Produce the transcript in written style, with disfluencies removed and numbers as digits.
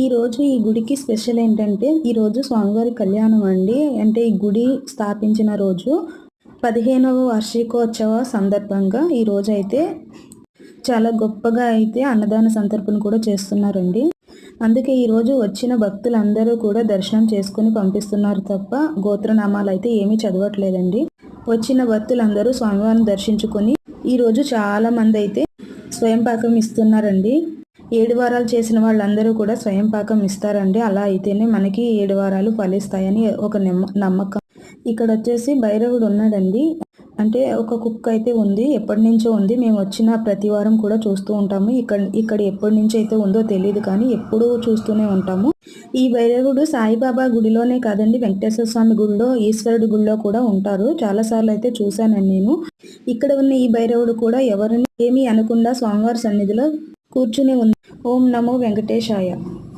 ఈరోజు ఈ గుడికి స్పెషల్ ఏంటంటే, ఈరోజు స్వామివారి కళ్యాణం అండి. అంటే ఈ గుడి స్థాపించిన రోజు 15వ వార్షికోత్సవ సందర్భంగా ఈరోజైతే చాలా గొప్పగా అయితే అన్నదాన సంతర్పణ కూడా చేస్తున్నారండి. అందుకే ఈరోజు వచ్చిన భక్తులందరూ కూడా దర్శనం చేసుకుని పంపిస్తున్నారు తప్ప గోత్రనామాలు అయితే ఏమీ చదవట్లేదండి. వచ్చిన భక్తులందరూ స్వామివారిని దర్శించుకొని ఈరోజు చాలామంది అయితే స్వయం పాకం ఇస్తున్నారండి. 7 వారాలు చేసిన వాళ్ళందరూ కూడా స్వయం పాకం ఇస్తారండి. అలా అయితేనే మనకి 7 వారాలు ఫలిస్తాయని ఒక నమ్మకం. ఇక్కడ వచ్చేసి భైరవుడు ఉన్నాడండి. అంటే ఒక కుక్క అయితే ఉంది, ఎప్పటి నుంచో ఉంది. మేము వచ్చిన ప్రతి వారం కూడా చూస్తూ ఉంటాము. ఇక్కడ ఎప్పటి నుంచి అయితే ఉందో తెలియదు, కానీ ఎప్పుడూ చూస్తూనే ఉంటాము. ఈ భైరవుడు సాయిబాబా గుడిలోనే కాదండి, వెంకటేశ్వర స్వామి గుడిలో, ఈశ్వరుడి గుడిలో కూడా ఉంటారు. చాలాసార్లు అయితే చూశానండి నేను. ఇక్కడ ఉన్న ఈ భైరవుడు కూడా ఎవరిని ఏమీ అనకుండా స్వామివారి సన్నిధిలో కూర్చుని ఉంది. ఓం నమో వెంకటేశాయ.